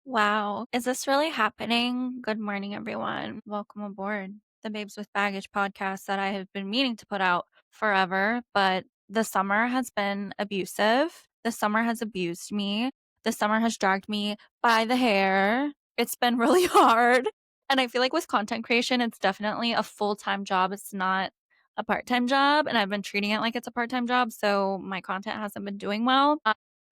Wow. Is this really happening? Good morning, everyone. Welcome aboard the Babes with Baggage podcast that I have been meaning to put out forever, but the summer has been abusive. The summer has abused me. The summer has dragged me by the hair. It's been really hard. And I feel like with content creation, it's definitely a full time job. It's not a part time job. And I've been treating it like it's a part time job. So my content hasn't been doing well.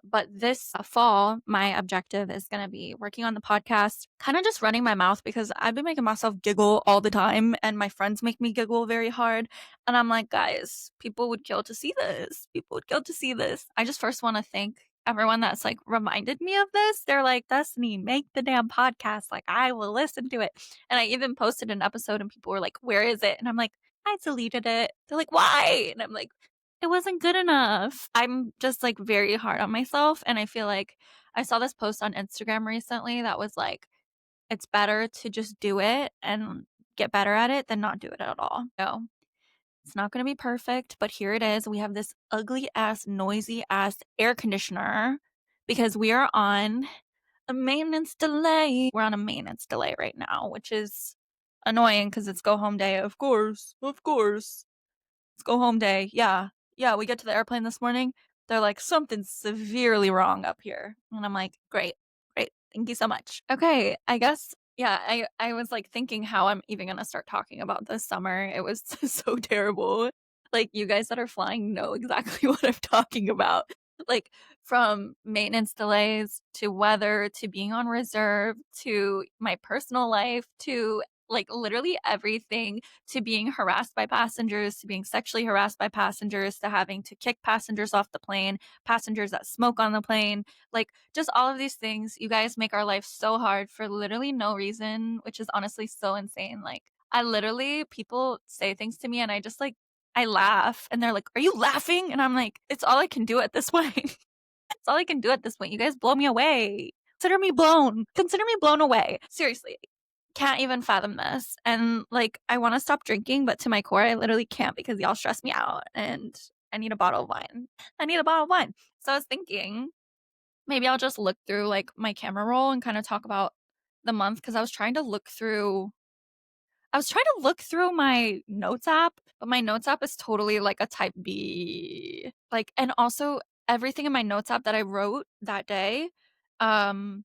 But this fall, my objective is going to be working on the podcast, kind of just running my mouth because I've been making myself giggle all the time and my friends make me giggle very hard. And I'm like, guys, people would kill to see this. People would kill to see this. I just first want to thank everyone that's like reminded me of this. They're like, Destiny, make the damn podcast. Like, I will listen to it. And I even posted an episode and people were like, where is it? And I'm like, I deleted it. They're like, why? And I'm like, it wasn't good enough. I'm just like very hard on myself. And I feel like I saw this post on Instagram recently that was like, it's better to just do it and get better at it than not do it at all. So it's not going to be perfect, but here it is. We have this ugly ass, noisy ass air conditioner because we are on a maintenance delay. We're on a maintenance delay right now, which is annoying because it's go home day. Of course. Of course. It's go home day. Yeah. Yeah. We get to the airplane this morning. They're like, something's severely wrong up here. And I'm like, great. Great. Thank you so much. Okay. I guess, yeah, I was like thinking how I'm even going to start talking about this summer. It was so terrible. Like, you guys that are flying know exactly what I'm talking about. Like, from maintenance delays to weather to being on reserve to my personal life to like literally everything, to being harassed by passengers, to being sexually harassed by passengers, to having to kick passengers off the plane, passengers that smoke on the plane, like just all of these things. You guys make our life so hard for literally no reason, which is honestly so insane. Like, I literally, people say things to me and I just like, I laugh and they're like, are you laughing? And I'm like, it's all I can do at this point. It's all I can do at this point. You guys blow me away. Consider me blown. Consider me blown away. Seriously, can't even fathom this. And like, I want to stop drinking, but to my core, I literally can't because y'all stress me out and I need a bottle of wine. I need a bottle of wine. So I was thinking maybe I'll just look through like my camera roll and kind of talk about the month because I was trying to look through my notes app, but my notes app is totally like a type B. Like, and also everything in my notes app that I wrote that day, um,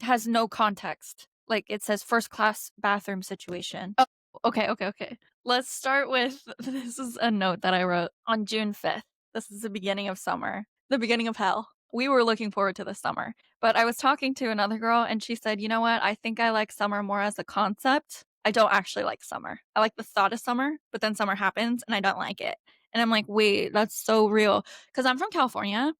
has no context. Like it says first class bathroom situation. Oh, okay. Let's start with this is a note that I wrote on June 5th. This is the beginning of summer, the beginning of hell. We were looking forward to the summer. But I was talking to another girl and she said, you know what? I think I like summer more as a concept. I don't actually like summer. I like the thought of summer, but then summer happens and I don't like it. And I'm like, wait, that's so real. Because I'm from California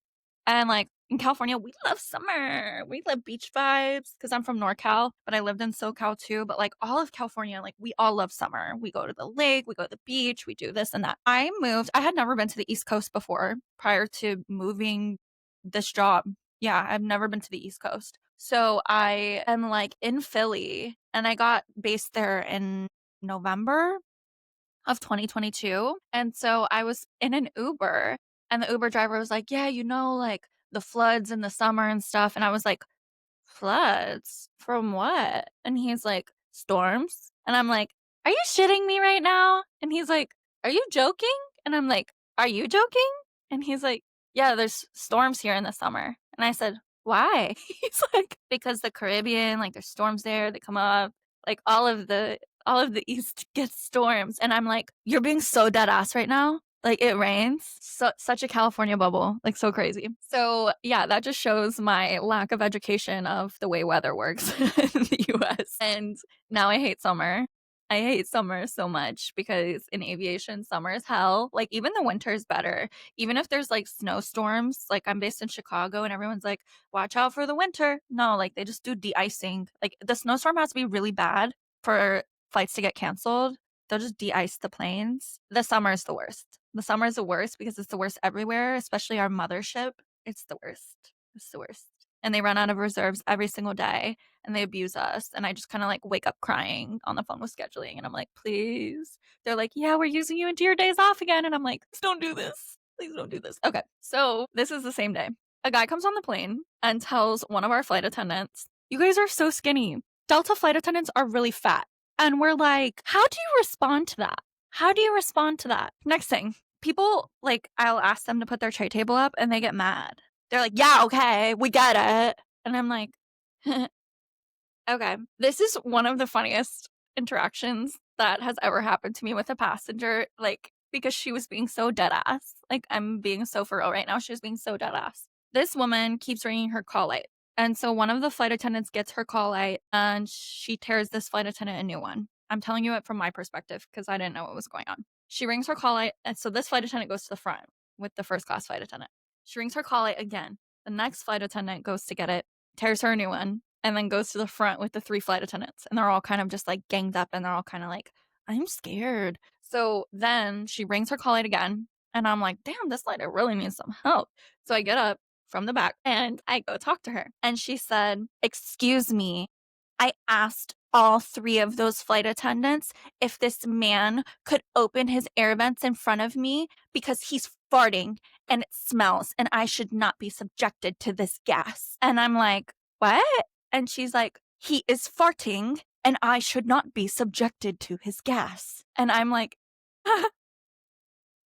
and like in California, we love summer. We love beach vibes because I'm from NorCal, but I lived in SoCal too. But like all of California, like we all love summer. We go to the lake, we go to the beach, we do this and that. I moved, I had never been to the East Coast before prior to moving this job. Yeah, I've never been to the East Coast. So I am like in Philly and I got based there in November of 2022. And so I was in an Uber and the Uber driver was like, yeah, you know, like the floods in the summer and stuff. And I was like, floods? From what? And he's like, storms. And I'm like, are you shitting me right now? And he's like, are you joking? And I'm like, are you joking? And he's like, yeah, there's storms here in the summer. And I said, why? He's like, because the Caribbean, like there's storms there, they come up, like all of the east gets storms. And I'm like, you're being so dead ass right now. Like it rains. Such a California bubble. Like so crazy. So yeah, that just shows my lack of education of the way weather works in the US. And now I hate summer. I hate summer so much because in aviation, summer is hell. Like even the winter is better. Even if there's like snowstorms, like I'm based in Chicago and everyone's like, watch out for the winter. No, like they just do de-icing. Like the snowstorm has to be really bad for flights to get canceled. They'll just de-ice the planes. The summer is the worst. The summer is the worst because it's the worst everywhere, especially our mothership. It's the worst. It's the worst. And they run out of reserves every single day and they abuse us. And I just kind of like wake up crying on the phone with scheduling. And I'm like, please. They're like, yeah, we're using you into your days off again. And I'm like, please don't do this. Please don't do this. Okay. So this is the same day. A guy comes on the plane and tells one of our flight attendants You guys are so skinny. Delta flight attendants are really fat. And we're like, how do you respond to that? How do you respond to that? Next thing, people, like, I'll ask them to put their tray table up and they get mad. They're like, yeah, okay, we get it. And I'm like, okay. This is one of the funniest interactions that has ever happened to me with a passenger, like, because she was being so dead ass. Like, I'm being so for real right now. She was being so dead ass. This woman keeps ringing her call light. And so one of the flight attendants gets her call light and she tears this flight attendant a new one. I'm telling you it from my perspective because I didn't know what was going on. She rings her call light. And so this flight attendant goes to the front with the first class flight attendant. She rings her call light again. The next flight attendant goes to get it, tears her a new one, and then goes to the front with the 3 flight attendants. And they're all kind of just like ganged up and they're all kind of like, I'm scared. So then she rings her call light again. And I'm like, damn, this lady really needs some help. So I get up from the back and I go talk to her. And she said, excuse me, I asked all 3 of those flight attendants if this man could open his air vents in front of me because he's farting and it smells and I should not be subjected to this gas. And I'm like, what? And she's like, he is farting and I should not be subjected to his gas. And I'm like, are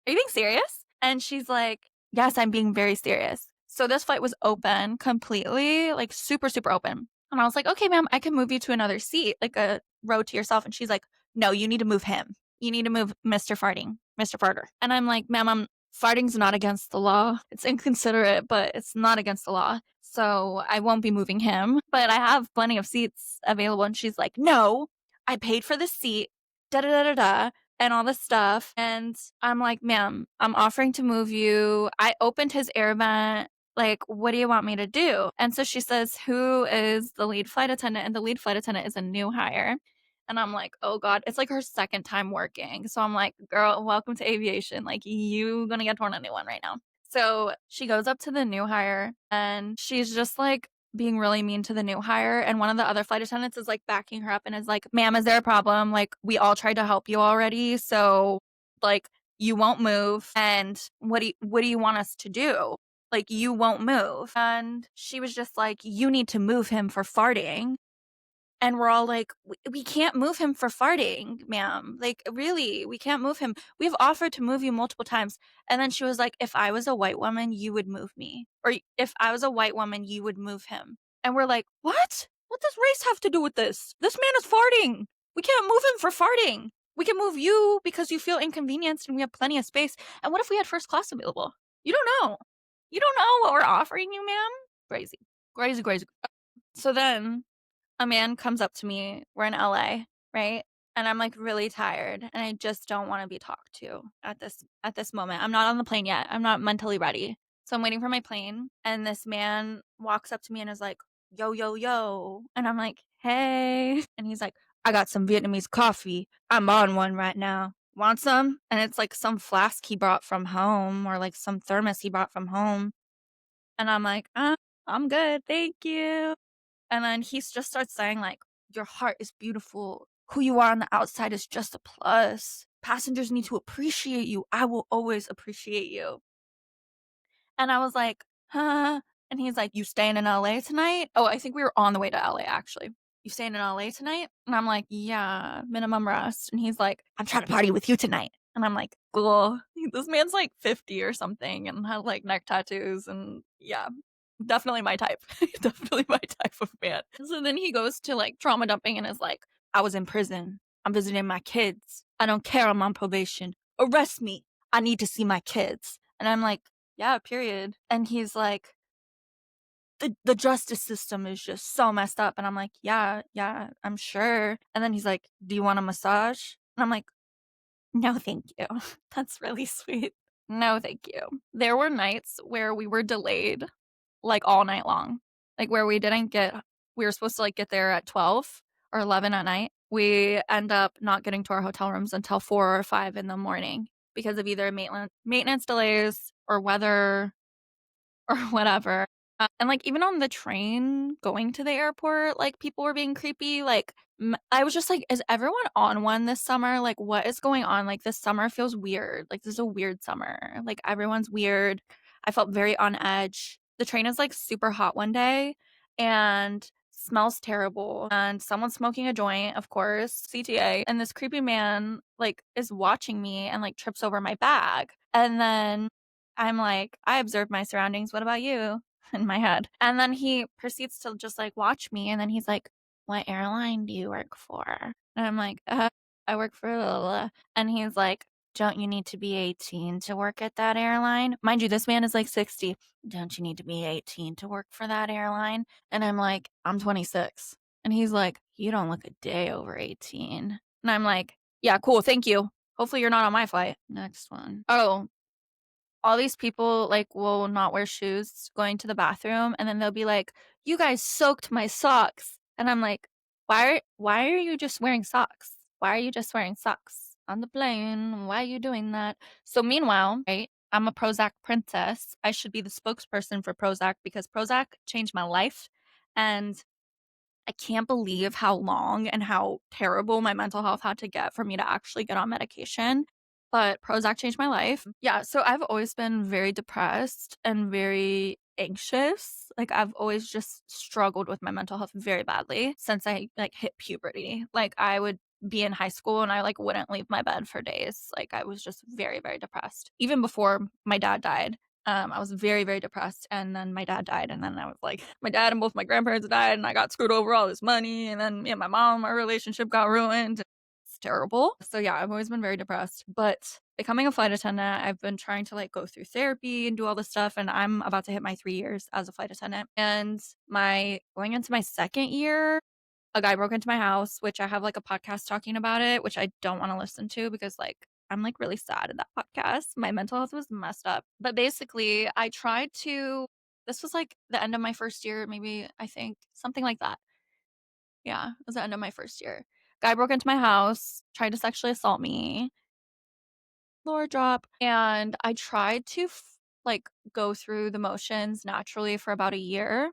you being serious? And she's like, yes, I'm being very serious. So this flight was open completely, like super, super open. And I was like, okay, ma'am, I can move you to another seat, like a row to yourself. And she's like, no, you need to move him. You need to move Mr. Farting, Mr. Farter. And I'm like, ma'am, farting's not against the law. It's inconsiderate, but it's not against the law. So I won't be moving him, but I have plenty of seats available. And she's like, no, I paid for the seat, da da da da da, and all this stuff. And I'm like, ma'am, I'm offering to move you. I opened his air vent. Like, what do you want me to do? And so she says, who is the lead flight attendant? And the lead flight attendant is a new hire. And I'm like, oh God, it's like her second time working. So I'm like, girl, welcome to aviation. Like, you gonna get torn a new one right now. So she goes up to the new hire and she's just like being really mean to the new hire. And one of the other flight attendants is like backing her up and is like, ma'am, is there a problem? Like, we all tried to help you already. So like, you won't move. And what do you want us to do? Like, you won't move. And she was just like, you need to move him for farting. And we're all like, we can't move him for farting, ma'am. Like, really, we can't move him. We've offered to move you multiple times. And then she was like, if I was a white woman, you would move me. Or if I was a white woman, you would move him. And we're like, what? What does race have to do with this? This man is farting. We can't move him for farting. We can move you because you feel inconvenienced and we have plenty of space. And what if we had first class available? You don't know. You don't know what we're offering you, ma'am. Crazy. Crazy, crazy. So then a man comes up to me. We're in LA, right? And I'm like really tired and I just don't want to be talked to at this moment. I'm not on the plane yet. I'm not mentally ready. So I'm waiting for my plane and this man walks up to me and is like, yo, yo, yo. And I'm like, hey. And he's like, I got some Vietnamese coffee. I'm on one right now. Want some? And it's like some flask he brought from home or like some thermos he brought from home. And I'm like, I'm good. Thank you. And then he just starts saying, like, your heart is beautiful. Who you are on the outside is just a plus. Passengers need to appreciate you. I will always appreciate you. And I was like, huh? And he's like, you staying in LA tonight? Oh, I think we were on the way to LA, actually. You staying in LA tonight? And I'm like, yeah, minimum rest. And he's like, I'm trying to party with you tonight. And I'm like, cool. This man's like 50 or something and has like neck tattoos. And yeah, definitely my type. Definitely my type of man. So then he goes to like trauma dumping and is like, I was in prison. I'm visiting my kids. I don't care. I'm on probation. Arrest me. I need to see my kids. And I'm like, yeah, period. And he's like, the justice system is just so messed up. And I'm like, yeah, I'm sure. And then he's like, do you want a massage? And I'm like, no, thank you. That's really sweet. No, thank you. There were nights where we were delayed like all night long, like where we were supposed to like get there at 12 or 11 at night. We end up not getting to our hotel rooms until 4 or 5 in the morning because of either maintenance delays or weather or whatever. And like even on the train going to the airport, like people were being creepy. Like I was just like, is everyone on one this summer? Like what is going on? Like this summer feels weird. Like this is a weird summer. Like everyone's weird. I felt very on edge. The train is like super hot one day and smells terrible, and someone's smoking a joint, of course, CTA, and this creepy man, like, is watching me and, like, trips over my bag, and then I'm like, "I observe my surroundings, what about you?" in my head, and then he proceeds to just, like, watch me, and then he's like, "What airline do you work for?" And I'm like, I work for blah, blah, blah." And he's like, "Don't you need to be 18 to work at that airline?" Mind you, this man is, like, 60. "Don't you need to be 18 to work for that airline?" And I'm like, "I'm 26." And he's like, "You don't look a day over 18." And I'm like, "Yeah, cool, thank you. Hopefully you're not on my flight." Next one. Oh, all these people, like, will not wear shoes going to the bathroom, and then they'll be like, "You guys soaked my socks." And I'm like, why are you just wearing socks? Why are you just wearing socks on the plane? Why are you doing that?" So meanwhile, right, I'm a Prozac princess. I should be the spokesperson for Prozac because Prozac changed my life, and I can't believe how long and how terrible my mental health had to get for me to actually get on medication, but Prozac changed my life. Yeah, so I've always been very depressed and very anxious. Like, I've always just struggled with my mental health very badly since I, like, hit puberty. Like, I would be in high school and I, like, wouldn't leave my bed for days. Like, I was just very, very depressed. Even before my dad died, I was very, very depressed, and then my dad died, and then I was like, my dad and both my grandparents died, and I got screwed over all this money, and then me and my mom, our relationship got ruined. It's terrible. So yeah, I've always been very depressed, but becoming a flight attendant, I've been trying to, like, go through therapy and do all this stuff, and I'm about to hit my 3 years as a flight attendant, and my going into my 2nd year, a guy broke into my house, which I have, like, a podcast talking about it, which I don't wanna listen to because, like, I'm, like, really sad in that podcast. My mental health was messed up. But basically, I tried to this was, like, the end of my 1st year, maybe, I think, something like that. Yeah, it was the end of my 1st year. Guy broke into my house, tried to sexually assault me, floor drop, and I tried to like, go through the motions naturally for about a year,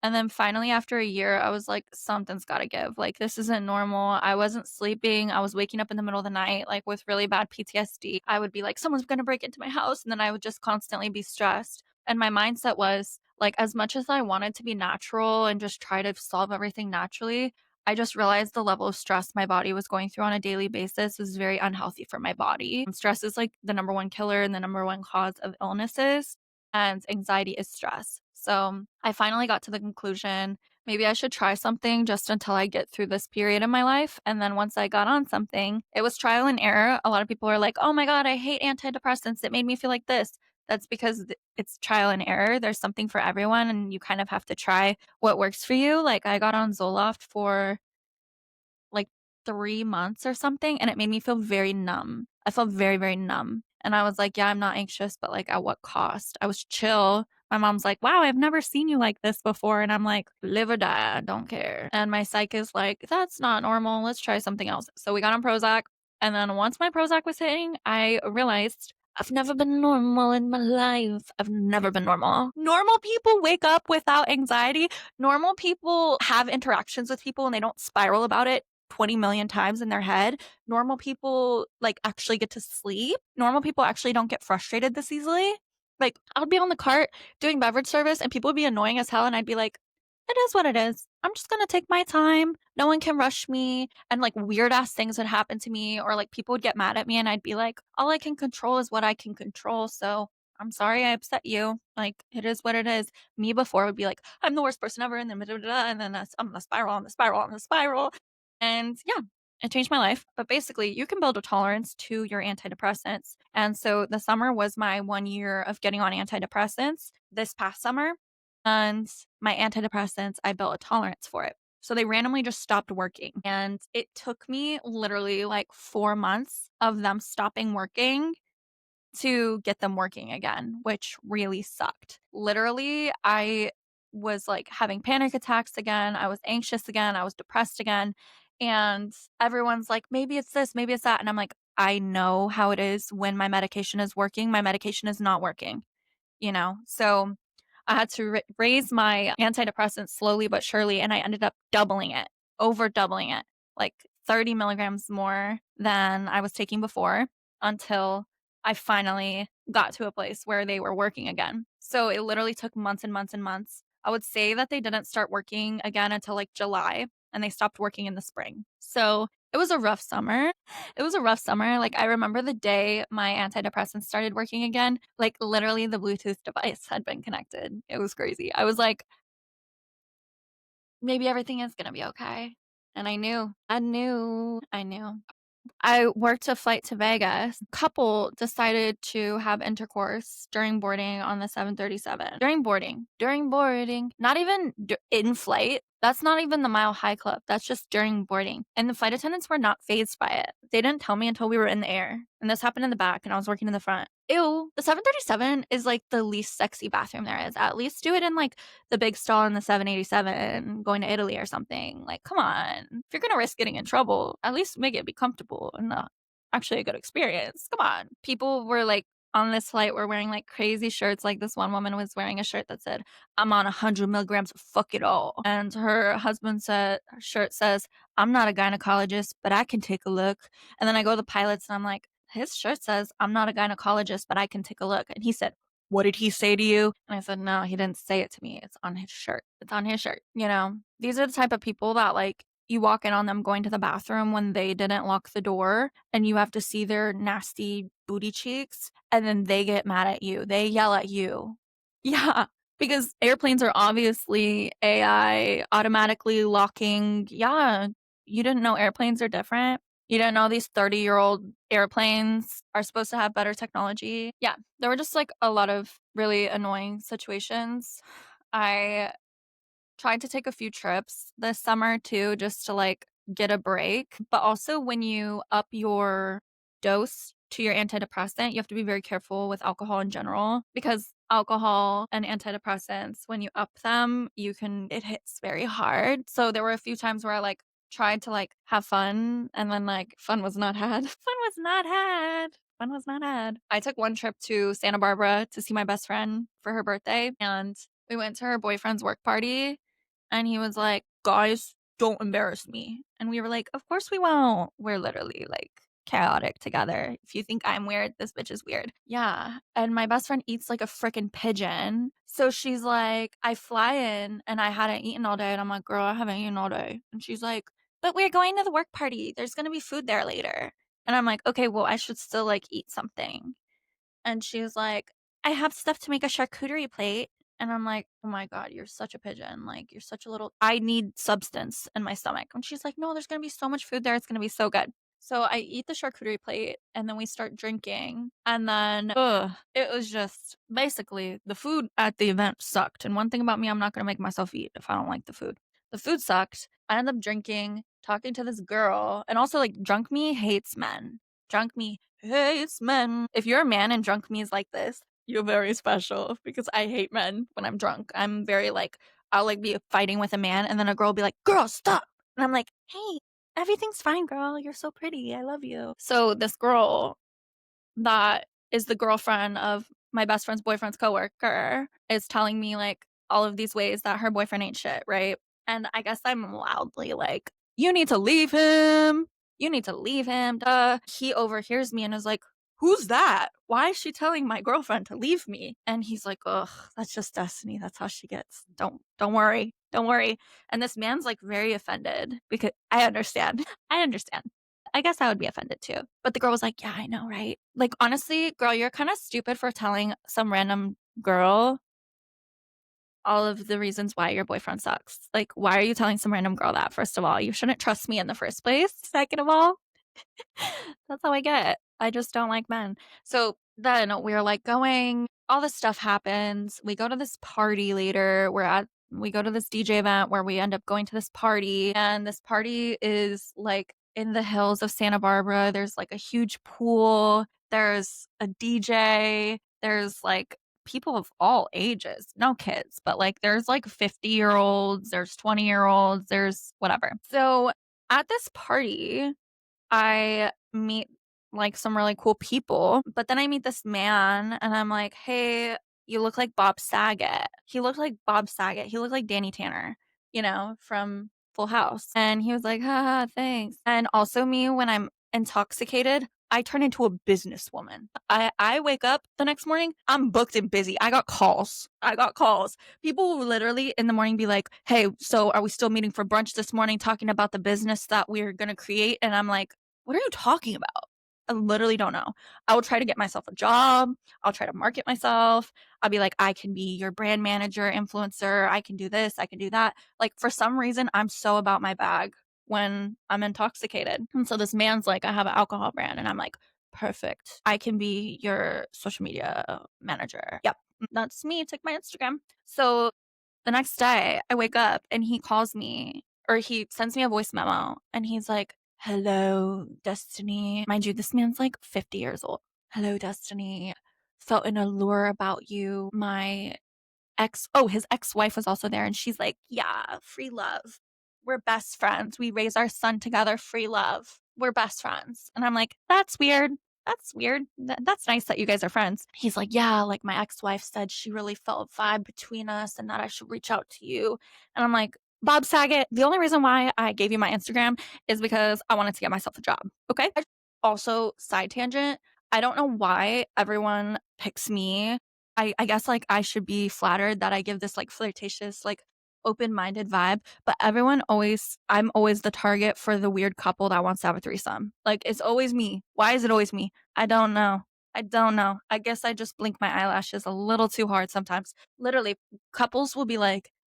and then finally after a year, I was like, "Something's gotta give, like, this isn't normal." I wasn't sleeping, I was waking up in the middle of the night, like, with really bad PTSD. I would be like, "Someone's gonna break into my house," and then I would just constantly be stressed, and my mindset was, like, as much as I wanted to be natural and just try to solve everything naturally, I just realized the level of stress my body was going through on a daily basis was very unhealthy for my body. Stress is, like, the number one killer and the number one cause of illnesses, and anxiety is stress. So I finally got to the conclusion maybe I should try something just until I get through this period in my life. And then once I got on something, it was trial and error. A lot of people are like, "Oh my God, I hate antidepressants. It made me feel like this." That's because it's trial and error. There's something for everyone, and you kind of have to try what works for you. Like, I got on Zoloft for like 3 months or something, and it made me feel very numb. I felt very, very numb. And I was like, "Yeah, I'm not anxious, but, like, at what cost?" I was chill. My mom's like, "Wow, I've never seen you like this before." And I'm like, "Live or die, I don't care." And my psych is like, "That's not normal. Let's try something else." So we got on Prozac. And then once my Prozac was hitting, I realized I've never been normal in my life. I've never been normal. Normal people wake up without anxiety. Normal people have interactions with people and they don't spiral about it 20 million times in their head. Normal people, like, actually get to sleep. Normal people actually don't get frustrated this easily. Like, I would be on the cart doing beverage service and people would be annoying as hell, and I'd be like, "It is what it is. I'm just gonna take my time. No one can rush me." And, like, weird ass things would happen to me, or, like, people would get mad at me and I'd be like, "All I can control is what I can control. So I'm sorry I upset you. Like, it is what it is." Me before would be like, "I'm the worst person ever," and then da, da, da, and then I'm on the spiral, on the spiral, on the spiral. And yeah, it changed my life. But basically, you can build a tolerance to your antidepressants. And so the summer was my 1 year of getting on antidepressants this past summer. And my antidepressants, I built a tolerance for it. So they randomly just stopped working. And it took me literally like 4 months of them stopping working to get them working again, which really sucked. Literally, I was like having panic attacks again. I was anxious again. I was depressed again. And everyone's like, "Maybe it's this, maybe it's that." And I'm like, I know how it is when my medication is working. My medication is not working, you know? So I had to raise my antidepressant slowly but surely, and I ended up doubling it, over doubling it, like 30 milligrams more than I was taking before until I finally got to a place where they were working again. So it literally took months and months and months I would say that they didn't start working again until like July and they stopped working in the spring. So it was a rough summer. It was a rough summer. Like, I remember the day my antidepressants started working again, like, literally the Bluetooth device had been connected. It was crazy. I was like, maybe everything is going to be okay. And I knew, I knew. I worked a flight to Vegas. Couple decided to have intercourse during boarding on the 737. During boarding, not even in flight. That's not even the Mile High Club. That's just during boarding. And the flight attendants were not phased by it. They didn't tell me until we were in the air. And this happened in the back, and I was working in the front. Ew. The 737 is like the least sexy bathroom there is. At least do it in like the big stall in the 787 going to Italy or something. Like, come on. If you're going to risk getting in trouble, at least make it be comfortable and actually a good experience. Come on. People were like on this flight were wearing like crazy shirts. Like this one woman was wearing a shirt that said, I'm on 100 milligrams of fuck it all. And her husband said, her shirt says, I'm not a gynecologist, but I can take a look. And then I go to the pilots and I'm like, his shirt says, I'm not a gynecologist, but I can take a look. And he said, what did he say to you? And I said, no, he didn't say it to me. It's on his shirt. It's on his shirt. You know, these are the type of people that like you walk in on them going to the bathroom when they didn't lock the door and you have to see their nasty booty cheeks and then they get mad at you. They yell at you. Yeah, because airplanes are obviously AI automatically locking. Yeah, you didn't know airplanes are different. You didn't know these 30-year-old airplanes are supposed to have better technology. Yeah, there were just like a lot of really annoying situations. I tried to take a few trips this summer too, just to like get a break. But also, when you up your dose to your antidepressant, you have to be very careful with alcohol in general because alcohol and antidepressants, when you up them, it hits very hard. So there were a few times where I like tried to like have fun and then like fun was not had. Fun was not had. Fun was not had. I took one trip to Santa Barbara to see my best friend for her birthday and we went to her boyfriend's work party and he was like, guys, don't embarrass me. And we were like, of course we won't. We're literally like chaotic together. If you think I'm weird, this bitch is weird. Yeah. And my best friend eats like a freaking pigeon. So she's like, I fly in and I hadn't eaten all day. And I'm like, girl, I haven't eaten all day. And she's like, but we're going to the work party. There's going to be food there later. And I'm like, okay, well, I should still like eat something. And she was like, I have stuff to make a charcuterie plate. And I'm like, oh my God, you're such a pigeon. Like, you're such a little, I need substance in my stomach. And she's like, no, there's going to be so much food there. It's going to be so good. So I eat the charcuterie plate and then we start drinking. And then, it was just basically the food at the event sucked. And one thing about me, I'm not going to make myself eat if I don't like the food. The food sucked. I ended up drinking, talking to this girl. And also, like, drunk me hates men. Drunk me hates men. If you're a man and drunk me is like this, you're very special because I hate men when I'm drunk. I'm very like, I'll like be fighting with a man and then a girl will be like, girl, stop. And I'm like, hey, everything's fine, girl. You're so pretty. I love you. So this girl that is the girlfriend of my best friend's boyfriend's coworker is telling me like all of these ways that her boyfriend ain't shit, right? And I guess I'm loudly like, you need to leave him. You need to leave him. Duh. He overhears me and is like, who's that? Why is she telling my girlfriend to leave me? And he's like, ugh, that's just Destiny. That's how she gets. Don't worry. Don't worry. And this man's like very offended because I understand. I understand. I guess I would be offended too. But the girl was like, yeah, I know, right? Like, honestly, girl, you're kind of stupid for telling some random girl all of the reasons why your boyfriend sucks. Like, why are you telling some random girl that? First of all, you shouldn't trust me in the first place. Second of all, that's how I get. I just don't like men. So then we're like going, all this stuff happens. We go to this party later. We go to this DJ event where we end up going to this party. And this party is like in the hills of Santa Barbara. There's like a huge pool. There's a DJ. There's like people of all ages, no kids, but like there's like 50-year-olds, there's 20-year-olds, there's whatever. So at this party, I meet like some really cool people, but then I meet this man and I'm like, hey, you look like Bob Saget. He looked like Bob Saget. He looked like Danny Tanner, from Full House. And he was like, haha, thanks. And also me when I'm intoxicated, I turn into a businesswoman. I wake up the next morning, I'm booked and busy. I got calls. People will literally in the morning be like, hey, so are we still meeting for brunch this morning talking about the business that we're going to create? And I'm like, what are you talking about? I literally don't know. I will try to get myself a job. I'll try to market myself. I'll be like, I can be your brand manager, influencer. I can do this. I can do that. Like, for some reason, I'm so about my bag when I'm intoxicated. And so this man's like, I have an alcohol brand. And I'm like, perfect. I can be your social media manager. Yep. That's me. Take my Instagram. So the next day, I wake up and he calls me, or he sends me a voice memo, and he's like, hello, Destiny. Mind you, this man's like 50 years old. Hello, Destiny. Felt an allure about you. His ex-wife was also there, and she's like, yeah, free love. We're best friends. We raise our son together, free love. We're best friends. And I'm like, that's weird. That's weird. That's nice that you guys are friends. He's like, yeah, like my ex-wife said she really felt a vibe between us and that I should reach out to you. And I'm like, Bob Saget, the only reason why I gave you my Instagram is because I wanted to get myself a job. Okay. Also, side tangent, I don't know why everyone picks me. I guess like I should be flattered that I give this like flirtatious, like open-minded vibe, but I'm always the target for the weird couple that wants to have a threesome. Like, it's always me. Why is it always me? I don't know. I guess I just blink my eyelashes a little too hard sometimes. Literally, couples will be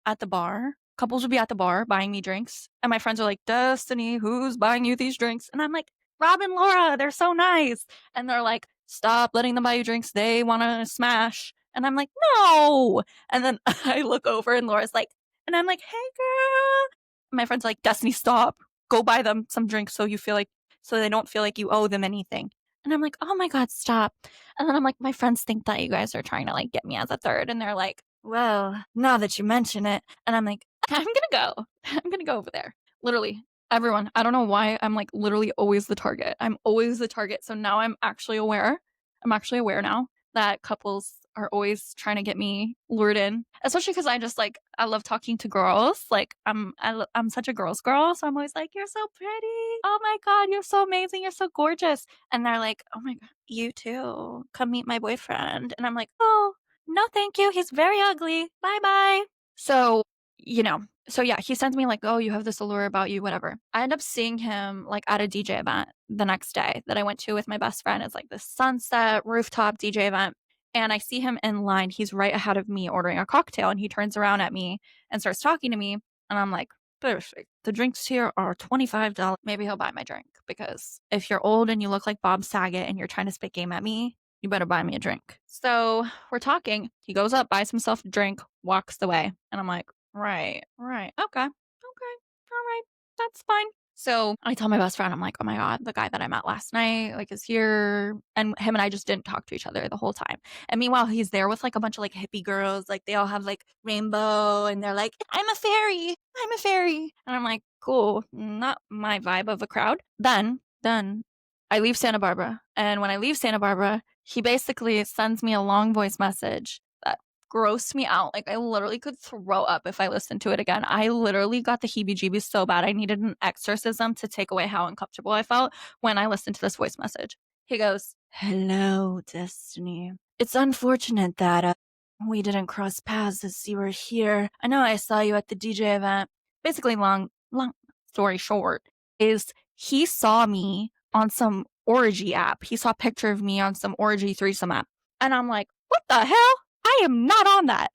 at the bar buying me drinks, and my friends are like, Destiny, who's buying you these drinks? And I'm like, Rob and Laura, they're so nice. And they're like, stop letting them buy you drinks. They want to smash. And I'm like, no. And then I look over and Laura's like, and I'm like, hey, girl. My friend's like, Destiny, stop. Go buy them some drinks so they don't feel like you owe them anything. And I'm like, oh my God, stop. And then I'm like, my friends think that you guys are trying to like get me as a third. And they're like, well, now that you mention it. And I'm like, I'm going to go. I'm going to go over there. Literally, everyone. I don't know why I'm like literally always the target. I'm always the target. So now I'm actually aware. I'm actually aware now that couples are always trying to get me lured in, especially because I love talking to girls. Like I'm such a girl's girl, so I'm always like, you're so pretty. Oh my God, you're so amazing. You're so gorgeous. And they're like, oh my God, you too. Come meet my boyfriend. And I'm like, oh no, thank you. He's very ugly. Bye bye. So yeah, he sends me like, oh, you have this allure about you, whatever. I end up seeing him like at a DJ event the next day that I went to with my best friend. It's like this sunset rooftop DJ event. And I see him in line. He's right ahead of me ordering a cocktail. And he turns around at me and starts talking to me. And I'm like, perfect. The drinks here are $25. Maybe he'll buy my drink, because if you're old and you look like Bob Saget and you're trying to spit game at me, you better buy me a drink. So we're talking. He goes up, buys himself a drink, walks away. And I'm like, right. Okay. All right. That's fine. So I tell my best friend, I'm like, oh my God, the guy that I met last night, like, is here. And him and I just didn't talk to each other the whole time. And meanwhile, he's there with like a bunch of like hippie girls. Like, they all have like rainbow and they're like, I'm a fairy. And I'm like, cool. Not my vibe of a crowd. Then I leave Santa Barbara. And when I leave Santa Barbara, he basically sends me a long voice message that grossed me out. Like, I literally could throw up if I listened to it again. I literally got the heebie-jeebies so bad. I needed an exorcism to take away how uncomfortable I felt when I listened to this voice message. He goes, hello, Destiny. It's unfortunate that we didn't cross paths as you were here. I know I saw you at the DJ event. Basically, long story short, is he saw me on some orgy app. He saw a picture of me on some orgy threesome app. And I'm like, what the hell? I am not on that.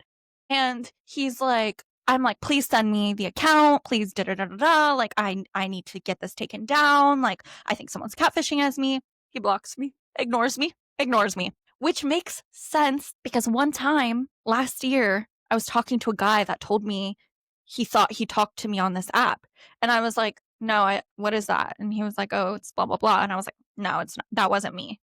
And he's like, I'm like, please send me the account. Please, da da da da da. Like, I need to get this taken down. Like, I think someone's catfishing as me. He blocks me, ignores me, which makes sense because one time last year, I was talking to a guy that told me he thought he talked to me on this app. And I was like, no, what is that? And he was like, oh, it's blah, blah, blah. And I was like, no, it's not. That wasn't me,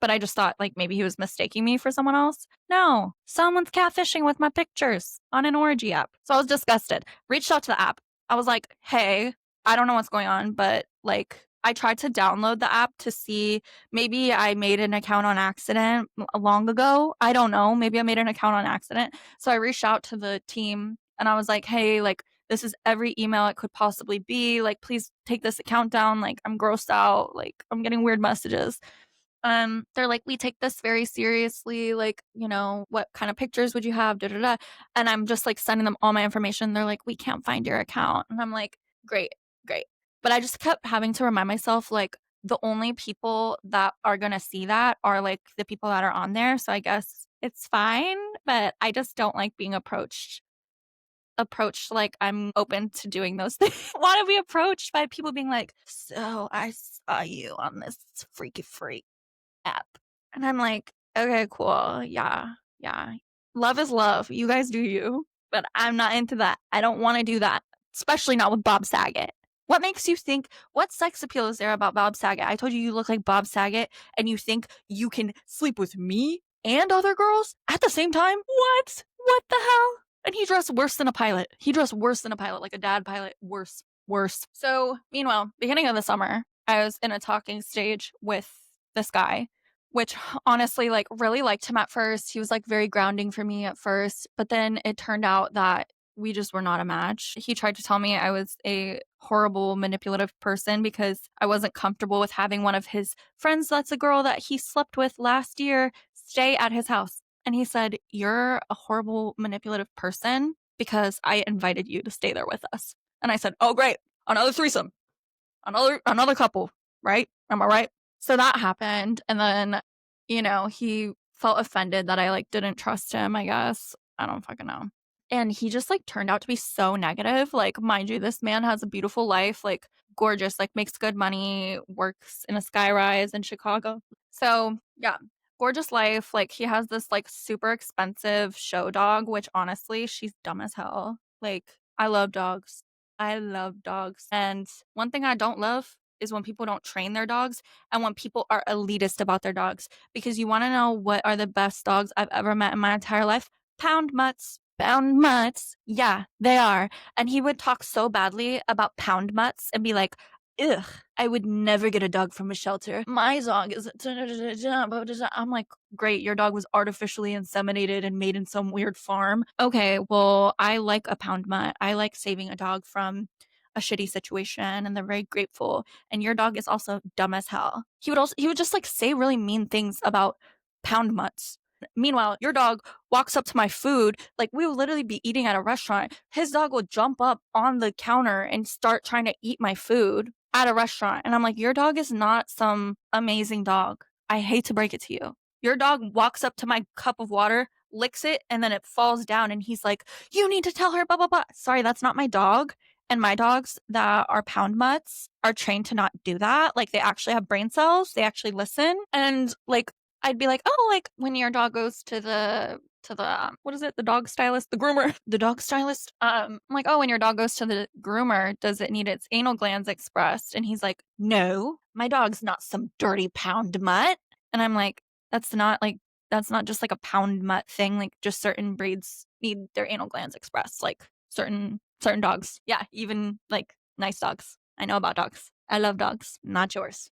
But I just thought like maybe he was mistaking me for someone else. No, someone's catfishing with my pictures on an orgy app. So I was disgusted. Reached out to the app. I was like, hey, I don't know what's going on, but like, I tried to download the app to see, maybe I made an account on accident long ago. I don't know. Maybe I made an account on accident. So I reached out to the team and I was like, hey, like, this is every email it could possibly be. Like, please take this account down. Like, I'm grossed out. Like, I'm getting weird messages. They're like, we take this very seriously. Like, what kind of pictures would you have? Da da da. And I'm just like sending them all my information. They're like, we can't find your account. And I'm like, great, great. But I just kept having to remind myself, like, the only people that are gonna see that are like the people that are on there. So I guess it's fine. But I just don't like being approached like I'm open to doing those things. Want to be approached by people being like, so I saw you on this freaky freak app. And I'm like, okay, cool. Yeah. Yeah. Love is love. You guys do you. But I'm not into that. I don't want to do that. Especially not with Bob Saget. What makes you think, what sex appeal is there about Bob Saget? I told you look like Bob Saget and you think you can sleep with me and other girls at the same time? What? What the hell? And he dressed worse than a pilot. He dressed worse than a pilot, like a dad pilot. Worse. Worse. So, meanwhile, beginning of the summer, I was in a talking stage with this guy, which honestly, like, really liked him at first. He was like very grounding for me at first, but then it turned out that we just were not a match. He tried to tell me I was a horrible manipulative person because I wasn't comfortable with having one of his friends that's a girl that he slept with last year stay at his house. And he said, you're a horrible manipulative person because I invited you to stay there with us. And I said, oh great, another threesome, another couple, right? Am I right? So that happened. And then, he felt offended that I like didn't trust him, I guess. I don't fucking know. And he just like turned out to be so negative. Like, mind you, this man has a beautiful life, like gorgeous, like makes good money, works in a skyrise in Chicago. So yeah, gorgeous life. Like, he has this like super expensive show dog, which honestly, she's dumb as hell. Like, I love dogs. I love dogs. And one thing I don't love is when people don't train their dogs and when people are elitist about their dogs. Because you want to know what are the best dogs I've ever met in my entire life? Pound mutts. Pound mutts. Yeah, they are. And he would talk so badly about pound mutts and be like, ugh, I would never get a dog from a shelter. My dog is. I'm like, great, your dog was artificially inseminated and made in some weird farm. Okay, well, I like a pound mutt. I like saving a dog from a shitty situation and they're very grateful. And your dog is also dumb as hell. He would just like say really mean things about pound mutts. Meanwhile, your dog walks up to my food, like we would literally be eating at a restaurant. His dog will jump up on the counter and start trying to eat my food at a restaurant. And I'm like, your dog is not some amazing dog. I hate to break it to you. Your dog walks up to my cup of water, licks it, and then it falls down. And he's like, you need to tell her, blah, blah, blah. Sorry, that's not my dog. And my dogs that are pound mutts are trained to not do that. Like, they actually have brain cells. They actually listen. And like, I'd be like, oh, like when your dog goes to the what is it? The dog stylist, the groomer, the dog stylist. I'm like, oh, when your dog goes to the groomer, does it need its anal glands expressed? And he's like, no, my dog's not some dirty pound mutt. And I'm like, that's not just like a pound mutt thing. Like, just certain breeds need their anal glands expressed. Like certain dogs. Yeah, even like nice dogs. I know about dogs. I love dogs, not yours.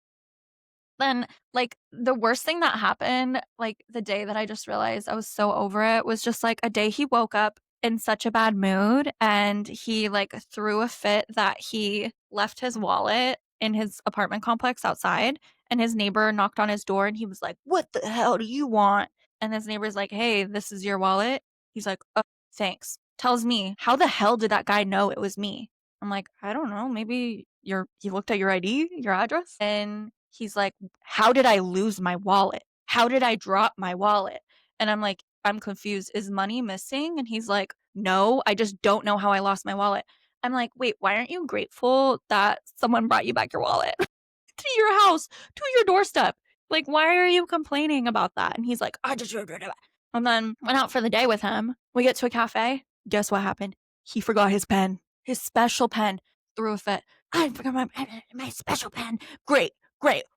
Then, like, the worst thing that happened, like, the day that I just realized I was so over it was just, like, a day he woke up in such a bad mood and he, like, threw a fit that he left his wallet in his apartment complex outside and his neighbor knocked on his door and he was like, what the hell do you want? And his neighbor's like, hey, this is your wallet. He's like, oh, thanks. Tells me, how the hell did that guy know it was me? I'm like, I don't know. Maybe he looked at your ID, your address, and he's like, how did I lose my wallet? How did I drop my wallet? And I'm like, I'm confused. Is money missing? And he's like, no, I just don't know how I lost my wallet. I'm like, wait, why aren't you grateful that someone brought you back your wallet to your house, to your doorstep? Like, why are you complaining about that? And he's like, I just. And then went out for the day with him. We get to a cafe. Guess what happened? He forgot his pen, his special pen. Threw a fit. I forgot my special pen. Great.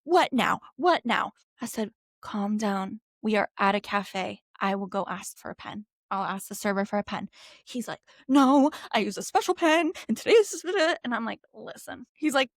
What now? I said, calm down. We are at a cafe. I will go ask for a pen. I'll ask the server for a pen. He's like, no, I use a special pen and today's, and I'm like, listen, he's like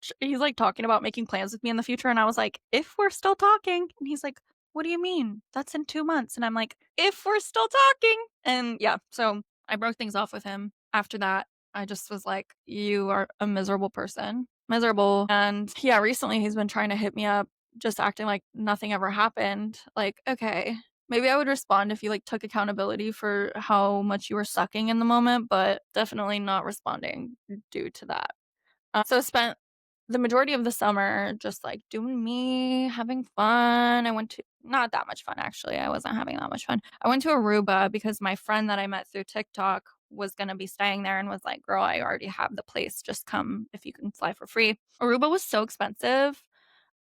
talking about making plans with me in the future. And I was like, if we're still talking, and he's like, what do you mean? That's in 2 months. And I'm like, if we're still talking. And yeah, so I broke things off with him after that. I just was like, "You are a miserable person. Miserable." And yeah, recently he's been trying to hit me up, just acting like nothing ever happened. Like, okay, maybe I would respond if you like took accountability for how much you were sucking in the moment, but definitely not responding due to that. So I spent the majority of the summer just like doing me, having fun. I went to not that much fun actually. I wasn't having that much fun. I went to Aruba because my friend that I met through TikTok was going to be staying there and was like, "Girl, I already have the place. Just come if you can fly for free." Aruba was so expensive.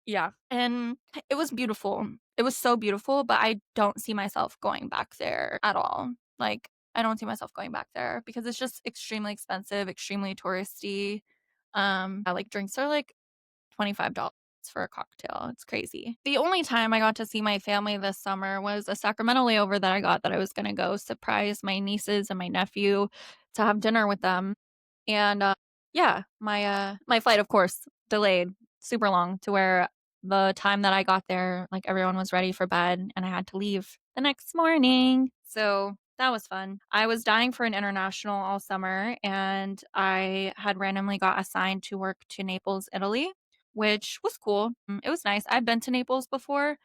Yeah. And it was beautiful. It was so beautiful, but I don't see myself going back there at all. Like, I don't see myself going back there because it's just extremely expensive, extremely touristy. Like drinks are like $25 for a cocktail. It's crazy. The only time I got to see my family this summer was a Sacramento layover that I got that I was going to go surprise my nieces and my nephew to have dinner with them. And yeah, my flight of course delayed super long to where the time that I got there, like everyone was ready for bed and I had to leave the next morning. So that was fun. I was dying for an international all summer and I had randomly got assigned to work to Naples, Italy, which was cool. It was nice. I've been to Naples before.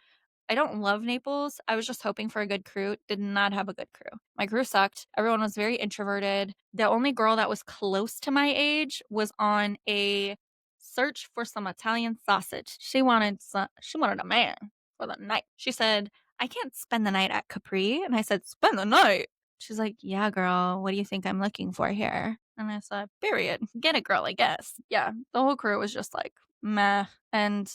I don't love Naples. I was just hoping for a good crew. Did not have a good crew. My crew sucked. Everyone was very introverted. The only girl that was close to my age was on a search for some Italian sausage. She wanted a man for the night. She said, "I can't spend the night at Capri." And I said, "Spend the night." She's like, "Yeah, girl, what do you think I'm looking for here?" And I said, "Period. Get it, girl, I guess." Yeah, the whole crew was just like, meh. And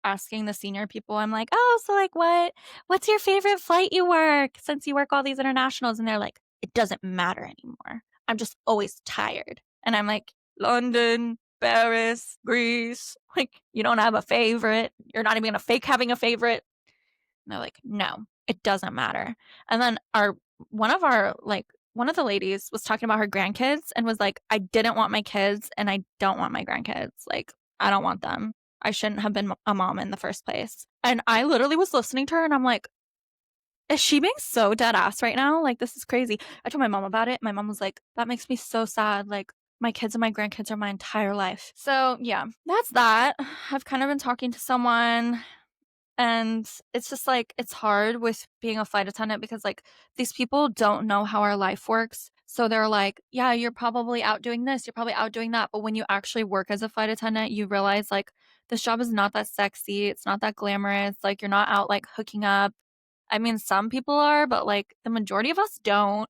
asking the senior people, I'm like, "Oh, so like what's your favorite flight you work since you work all these internationals?" And they're like, "It doesn't matter anymore. I'm just always tired." And I'm like, "London, Paris, Greece, like you don't have a favorite. You're not even gonna fake having a favorite." And they're like, "No, it doesn't matter." And then one of the ladies was talking about her grandkids and was like, "I didn't want my kids and I don't want my grandkids. Like, I don't want them. I shouldn't have been a mom in the first place." And I literally was listening to her and I'm like, is she being so dead ass right now? Like, this is crazy. I told my mom about it. My mom was like, "That makes me so sad. Like, my kids and my grandkids are my entire life." So, yeah, that's that. I've kind of been talking to someone and it's just like, it's hard with being a flight attendant because like these people don't know how our life works. So they're like, "Yeah, you're probably out doing this, you're probably out doing that." But when you actually work as a flight attendant, you realize like this job is not that sexy. It's not that glamorous. Like, you're not out like hooking up. I mean, some people are, but like the majority of us don't.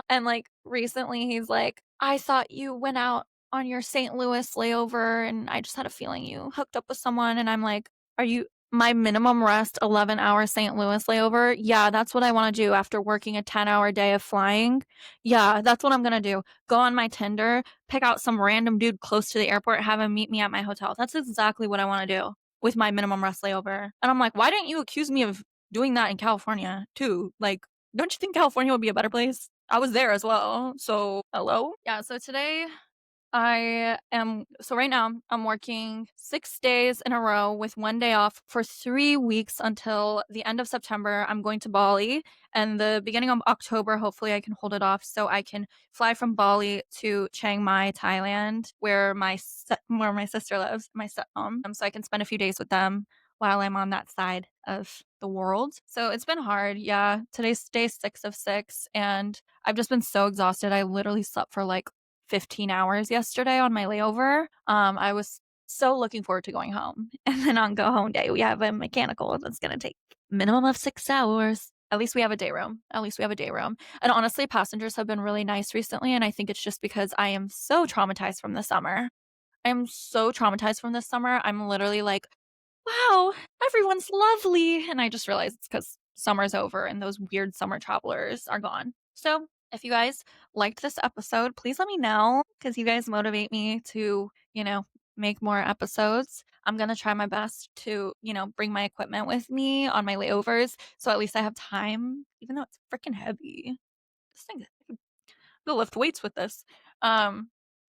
And like recently he's like, "I thought you went out on your St. Louis layover and I just had a feeling you hooked up with someone." And I'm like, "Are you my minimum rest 11-hour St. Louis layover? Yeah, that's what I want to do after working a 10-hour day of flying. Yeah, that's what I'm going to do. Go on my Tinder, pick out some random dude close to the airport, have him meet me at my hotel. That's exactly what I want to do with my minimum rest layover." And I'm like, "Why didn't you accuse me of doing that in California too? Like, don't you think California would be a better place? I was there as well. So, hello?" Yeah, so today right now I'm working 6 days in a row with 1 day off for 3 weeks until the end of September. I'm going to Bali, and the beginning of October, hopefully I can hold it off so I can fly from Bali to Chiang Mai, Thailand, where where my sister lives, my stepmom, so I can spend a few days with them while I'm on that side of the world. So it's been hard. Yeah, today's day 6 of 6, and I've just been so exhausted. I literally slept for like 15 hours yesterday on my layover. I was so looking forward to going home. And then on go home day, we have a mechanical that's going to take minimum of 6 hours. At least we have a day room. At least we have a day room. And honestly, passengers have been really nice recently. And I think it's just because I am so traumatized from the summer. I'm so traumatized from this summer. I'm literally like, "Wow, everyone's lovely." And I just realized it's because summer's over and those weird summer travelers are gone. So if you guys liked this episode, please let me know because you guys motivate me to, make more episodes. I'm going to try my best to, bring my equipment with me on my layovers. So at least I have time, even though it's freaking heavy. This thing, I can lift weights with this. But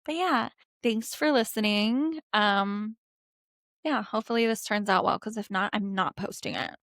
yeah, thanks for listening. Yeah, hopefully this turns out well because if not, I'm not posting it.